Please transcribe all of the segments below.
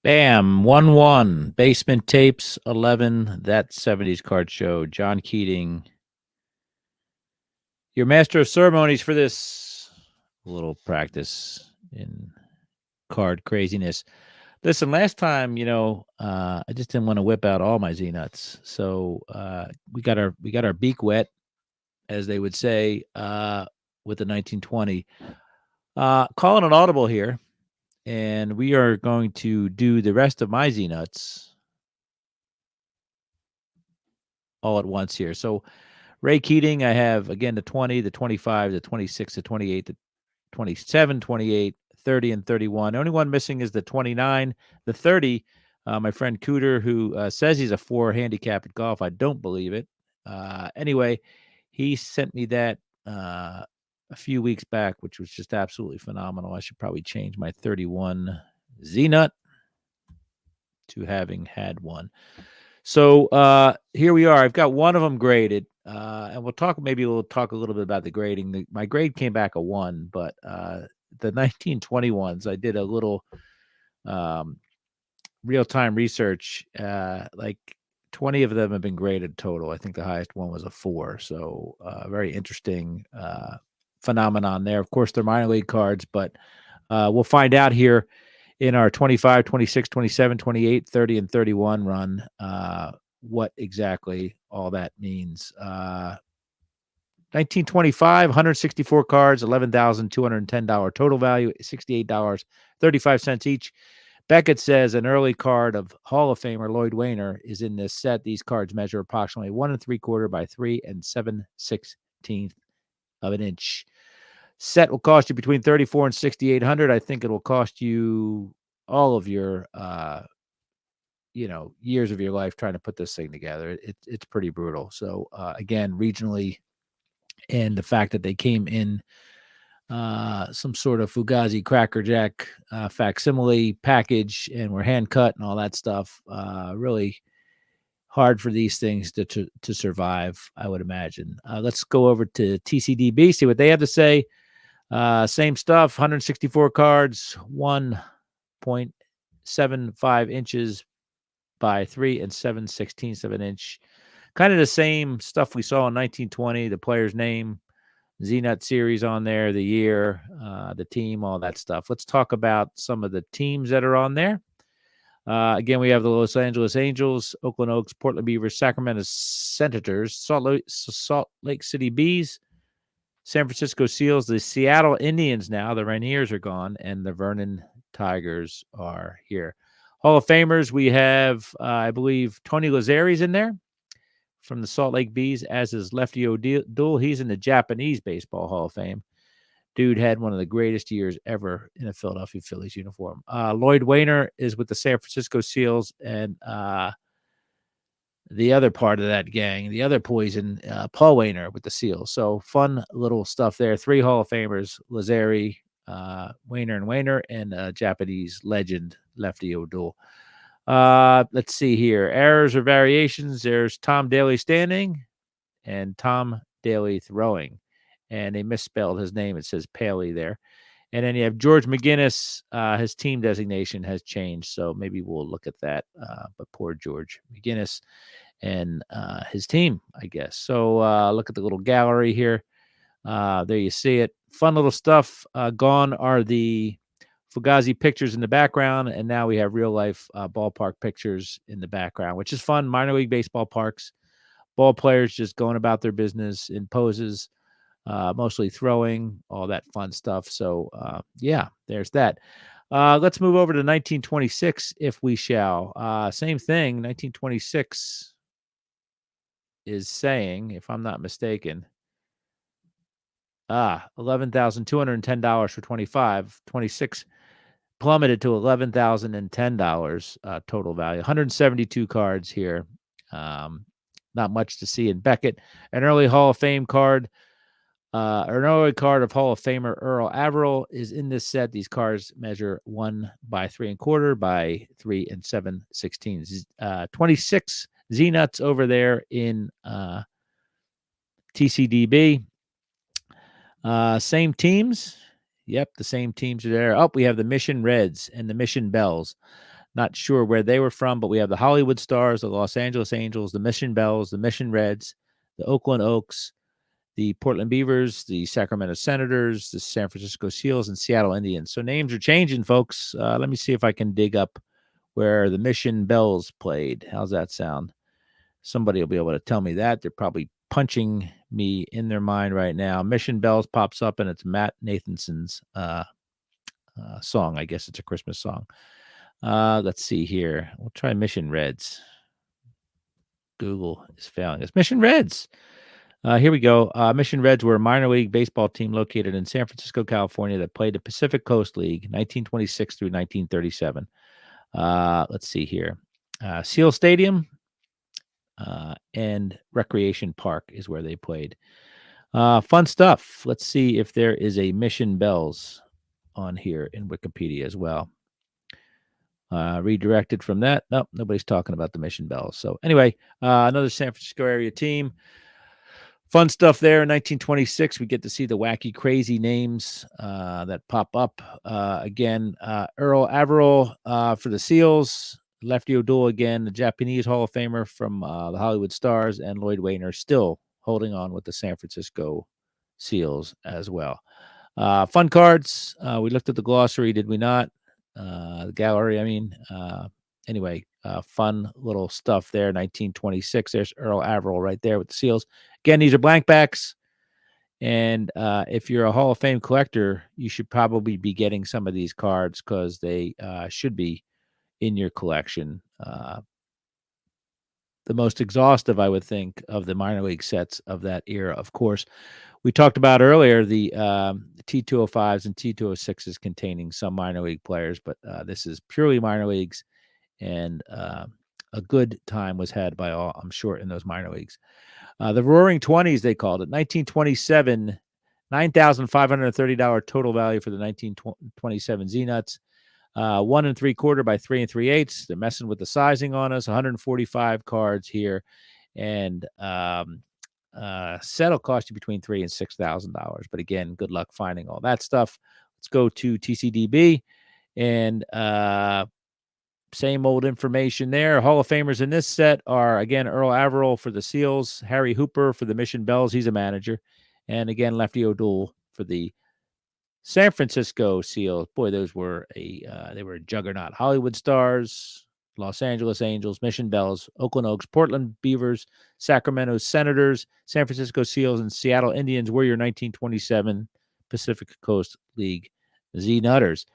Bam, 1-1. Basement Tapes, 11. That 70s card show. John Keating, your master of ceremonies for this little practice in card craziness. Listen, last time, I just didn't want to whip out all my Z-nuts. So we got our beak wet, as they would say, with the 1920. Calling an audible here, and we are going to do the rest of my Z-nuts all at once here. So Ray Keating, I have again the 20, the 25, the 26, the 28, the 27, 28, 30, and 31. The only one missing is the 29, the 30. My friend Cooter, who says he's a 4 handicap at golf. I don't believe it. Anyway, he sent me that a few weeks back, which was just absolutely phenomenal. I should probably change my 31 Z-Nut to having had one. So here we are. I've got one of them graded, and we'll talk a little bit about the grading. My grade came back a 1, but the 1921s, I did a little um, real time research. Like 20 of them have been graded total. I think the highest one was a 4. So very interesting phenomenon there. Of course, they're minor league cards, but we'll find out here in our 25, 26, 27, 28, 30, and 31 run, what exactly all that means. 1925, 164 cards, $11,210 total value, $68.35 each. Beckett says an early card of Hall of Famer Lloyd Wainer is in this set. These cards measure approximately 1 3/4 by 3 7/16 of an inch. Set will cost you between 34 and 6,800. I think it will cost you all of your years of your life trying to put this thing together. It's pretty brutal. So again, regionally, and the fact that they came in some sort of Fugazi Cracker Jack facsimile package and were hand cut and all that stuff, really hard for these things to survive, I would imagine. Let's go over to TCDB, see what they have to say. Same stuff, 164 cards, 1.75 inches by 3 7/16 of an inch. Kind of the same stuff we saw in 1920, the player's name, Zeenut series on there, the year, the team, all that stuff. Let's talk about some of the teams that are on there. Again, we have the Los Angeles Angels, Oakland Oaks, Portland Beavers, Sacramento Senators, Salt Lake City Bees, San Francisco Seals, the Seattle Indians now, the Rainiers are gone, and the Vernon Tigers are here. Hall of Famers, we have, I believe, Tony Lazzari's in there from the Salt Lake Bees, as is Lefty O'Doul. He's in the Japanese Baseball Hall of Fame. Dude had one of the greatest years ever in a Philadelphia Phillies uniform. Lloyd Wainer is with the San Francisco Seals, and the other part of that gang, the other poison, Paul Wainer with the Seals. So fun little stuff there. 3 Hall of Famers, Lazzari, Wainer, and Japanese legend, Lefty O'Doul. Let's see here. Errors or variations. There's Tom Daly standing and Tom Daly throwing. And they misspelled his name. It says Paley there. And then you have George McGinnis. His team designation has changed. So maybe we'll look at that. But poor George McGinnis and his team, I guess. So look at the little gallery here. There you see it. Fun little stuff. Gone are the Fugazi pictures in the background, and now we have real life ballpark pictures in the background, which is fun. Minor league baseball parks, ball players just going about their business in poses, mostly throwing, all that fun stuff. So yeah, there's that. Let's move over to 1926, if we shall. Same thing. 1926 is saying, if I'm not mistaken, $11,210 for 25. 26 plummeted to $11,010 total value. 172 cards here. Not much to see in Beckett. An early Hall of Fame card, an early card of Hall of Famer Earl Averill is in this set. These cards measure 1 by 3 1/4 by 3 7/16. 26 Z-Nuts over there in TCDB. Same teams. Yep, the same teams are there. Oh, we have the Mission Reds and the Mission Bells. Not sure where they were from, but we have the Hollywood Stars, the Los Angeles Angels, the Mission Bells, the Mission Reds, the Oakland Oaks, the Portland Beavers, the Sacramento Senators, the San Francisco Seals, and Seattle Indians. So names are changing, folks. Let me see if I can dig up where the Mission Bells played. How's that sound? Somebody will be able to tell me that. They're probably punching me in their mind right now. Mission Bells pops up, and it's Matt Nathanson's song. I guess it's a Christmas song. Let's see here. We'll try Mission Reds. Google is failing us. Mission Reds. Here we go. Mission Reds were a minor league baseball team located in San Francisco, California that played the Pacific Coast League 1926 through 1937. Let's see here. Seal Stadium and Recreation Park is where they played. Fun stuff. Let's see if there is a Mission Bells on here in Wikipedia as well. Redirected from that. Nope, nobody's talking about the Mission Bells. So anyway, another San Francisco area team. Fun stuff there. In 1926, we get to see the wacky, crazy names that pop up. Again, Earl Averill for the Seals, Lefty O'Doul again, the Japanese Hall of Famer from the Hollywood Stars, and Lloyd Wayner still holding on with the San Francisco Seals as well. Fun cards. We looked at the glossary, did we not? The gallery, I mean. Anyway, fun little stuff there. 1926. There's Earl Averill right there with the Seals. Again, these are blank backs. And if you're a Hall of Fame collector, you should probably be getting some of these cards because they should be in your collection. The most exhaustive, I would think, of the minor league sets of that era. Of course, we talked about earlier the T205s and T206s containing some minor league players, but this is purely minor leagues. And a good time was had by all, I'm sure, in those minor leagues. The Roaring 20s, they called it. 1927, $9,530 total value for the 1927 Zeenuts. 1 3/4 by 3 3/8. They're messing with the sizing on us. 145 cards here, and set will cost you between $3,000 and $6,000. But again, good luck finding all that stuff. Let's go to TCDB, and same old information there. Hall of Famers in this set are, again, Earl Averill for the Seals, Harry Hooper for the Mission Bells. He's a manager. And again, Lefty O'Doul for the San Francisco Seals. Boy, those were they were a juggernaut. Hollywood Stars, Los Angeles Angels, Mission Bells, Oakland Oaks, Portland Beavers, Sacramento Senators, San Francisco Seals, and Seattle Indians were your 1927 Pacific Coast League Z-Nutters.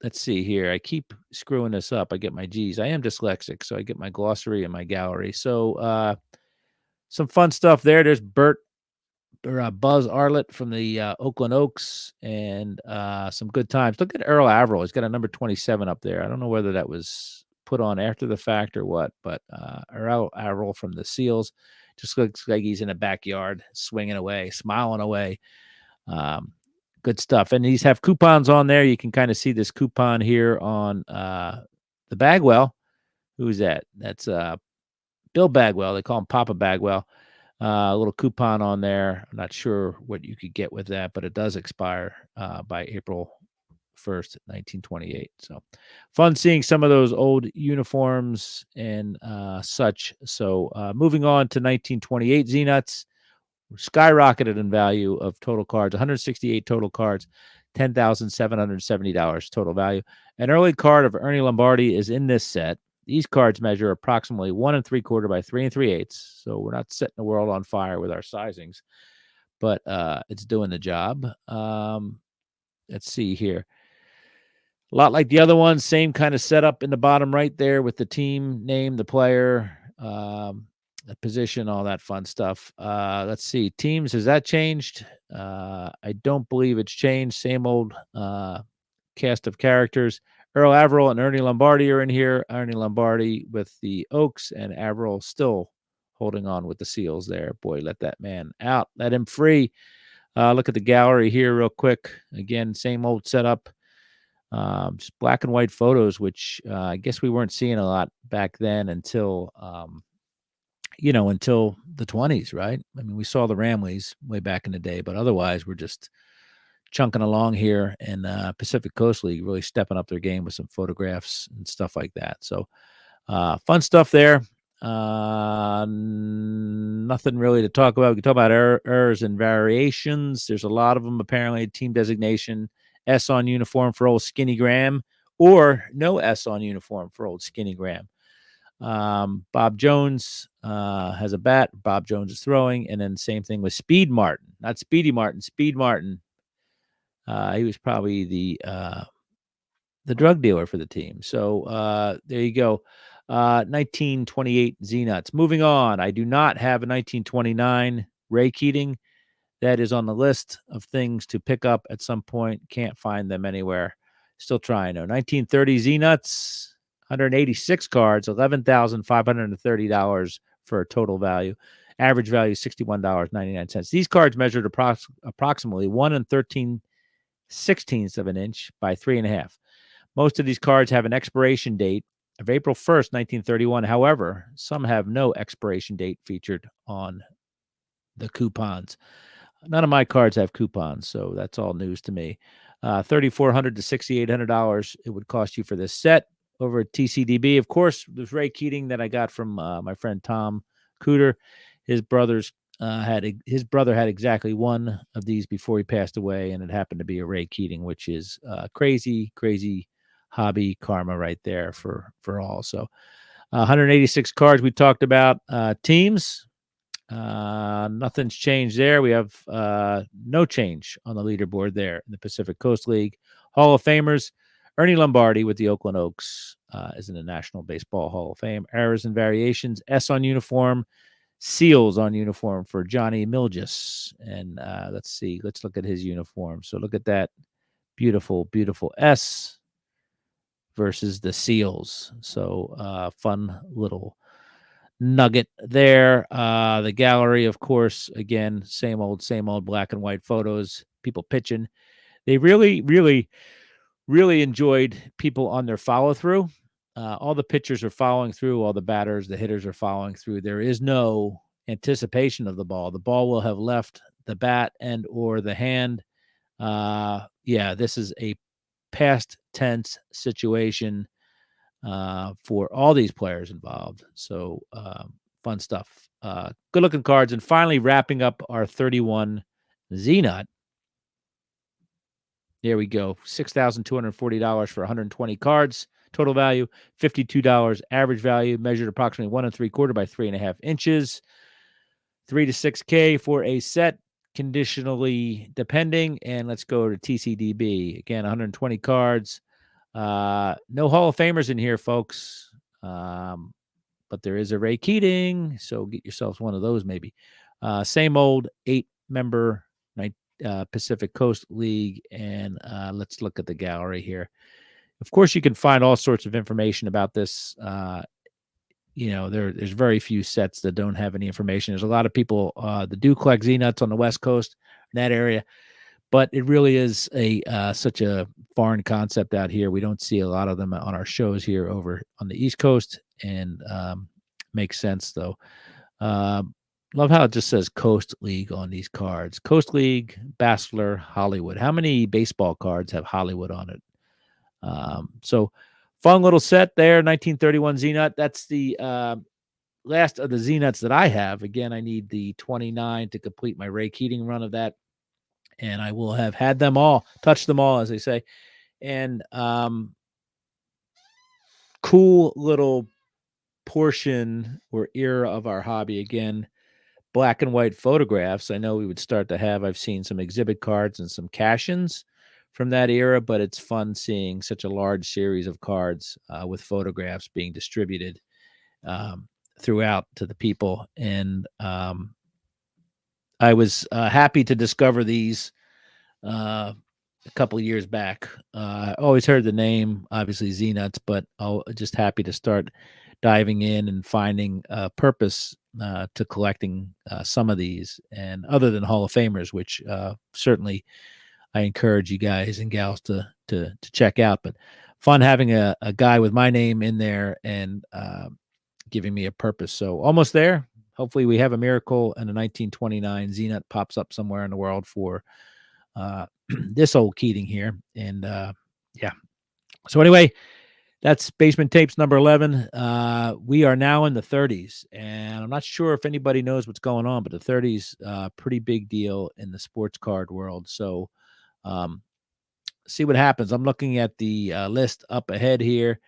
Let's see here. I keep screwing this up. I get my G's. I am dyslexic, so I get my glossary and my gallery. So some fun stuff there. There's Buzz Arlett from the Oakland Oaks, and some good times. Look at Earl Averill. He's got a number 27 up there. I don't know whether that was put on after the fact or what, but Earl Averill from the Seals just looks like he's in a backyard swinging away, smiling away. Good stuff. And these have coupons on there. You can kind of see this coupon here on the Bagwell. Who's that? That's Bill Bagwell. They call him Papa Bagwell. A little coupon on there. I'm not sure what you could get with that, but it does expire by April 1st, 1928. So fun seeing some of those old uniforms and such. So moving on to 1928 Zeenuts. Skyrocketed in value of total cards, 168 total cards, $10,770 total value. An early card of Ernie Lombardi is in this set. These cards measure approximately 1 3/4 by 3 3/8. So we're not setting the world on fire with our sizings, but it's doing the job. Let's see here. A lot like the other ones, same kind of setup in the bottom right there with the team name, the player, the position, all that fun stuff. Let's see. Teams, has that changed? I don't believe it's changed. Same old cast of characters. Earl Averill and Ernie Lombardi are in here. Ernie Lombardi with the Oaks, and Averill still holding on with the Seals there. Boy, let that man out. Let him free. Look at the gallery here real quick. Again, same old setup. Just black and white photos, which I guess we weren't seeing a lot back then until the 20s, right? I mean, we saw the Ramleys way back in the day, but otherwise we're just chunking along here, and Pacific Coast League really stepping up their game with some photographs and stuff like that. So fun stuff there. Nothing really to talk about. We can talk about errors and variations. There's a lot of them apparently. Team designation, S on uniform for old Skinny Graham, or no S on uniform for old Skinny Graham. Bob Jones has a bat. Bob Jones is throwing, and then same thing with Speed Martin, not Speedy Martin. Speed Martin. He was probably the drug dealer for the team. So there you go. 1928 Zeenuts. Moving on. I do not have a 1929 Ray Keating. That is on the list of things to pick up at some point. Can't find them anywhere. Still trying though. 1930 Zeenuts. 186 cards, $11,530 for a total value. Average value $61.99. These cards measured approximately 1 13/16 of an inch by 3.5. Most of these cards have an expiration date of April 1st, 1931. However, some have no expiration date featured on the coupons. None of my cards have coupons, so that's all news to me. $3,400 to $6,800 it would cost you for this set over at TCDB. Of course, there's Ray Keating that I got from my friend Tom Cooter. His brother had exactly one of these before he passed away, and it happened to be a Ray Keating, which is crazy hobby karma right there for all. So 186 cards we talked about. Teams, nothing's changed there. We have no change on the leaderboard there in the Pacific Coast League. Hall of Famers, Ernie Lombardi with the Oakland Oaks is in the National Baseball Hall of Fame. Errors and variations, S on uniform, Seals on uniform for Johnny Milgis. And let's see, let's look at his uniform. So look at that beautiful S versus the Seals. So fun little nugget there. The gallery, of course, again, same old black and white photos, people pitching. They really enjoyed people on their follow through. All the pitchers are following through, all the batters, the hitters are following through. There is no anticipation of the ball. The ball will have left the bat and or the hand. This is a past tense situation for all these players involved. So fun stuff. Good looking cards. And finally, wrapping up our 31 Zeenut. There we go. $6,240 for 120 cards. Total value $52. Average value measured approximately 1 3/4 by 3.5 inches. 3 to 6K for a set, conditionally depending. And let's go to TCDB again. 120 cards. No Hall of Famers in here, folks. But there is a Ray Keating, so get yourselves one of those maybe. Same old 8-member Pacific Coast League, and let's look at the gallery here. Of course, you can find all sorts of information about this. There's very few sets that don't have any information. There's a lot of people that do collect Zeenuts on the West Coast, in that area, but it really is such a foreign concept out here. We don't see a lot of them on our shows here over on the East Coast, and makes sense though. Love how it just says Coast League on these cards. Coast League, Bachelor, Hollywood. How many baseball cards have Hollywood on it? So fun little set there, 1931 Zeenut. That's the last of the Zeenuts that I have. Again, I need the 29 to complete my Ray Keating run of that. And I will have had them all, touched them all, as they say. And cool little portion or era of our hobby. Again, black and white photographs. I know we would start to have, I've seen some exhibit cards and some cash-ins from that era, but it's fun seeing such a large series of cards with photographs being distributed throughout to the people. And I was happy to discover these a couple of years back. I always heard the name, obviously Zeenuts, but I'm just happy to start diving in and finding a purpose to collecting some of these, and other than Hall of Famers, which certainly I encourage you guys and gals to check out. But fun having a guy with my name in there and giving me a purpose. So almost there. Hopefully we have a miracle and a 1929 Zeenut pops up somewhere in the world for this old Keating here. And yeah. So anyway, that's Basement Tapes number 11. We are now in the 30s, and I'm not sure if anybody knows what's going on, but the 30s, pretty big deal in the sports card world. So um, see what happens. I'm looking at the list up ahead here.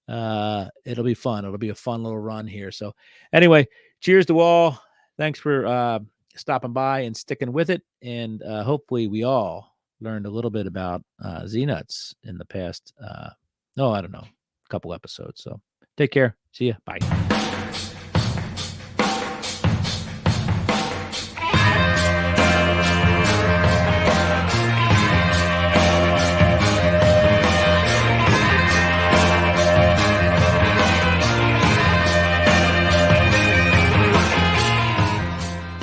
It'll be fun. It'll be a fun little run here. So anyway, cheers to all. Thanks for stopping by and sticking with it. And hopefully we all learned a little bit about Zeenuts in the past. I don't know, couple episodes. So take care. See ya. Bye.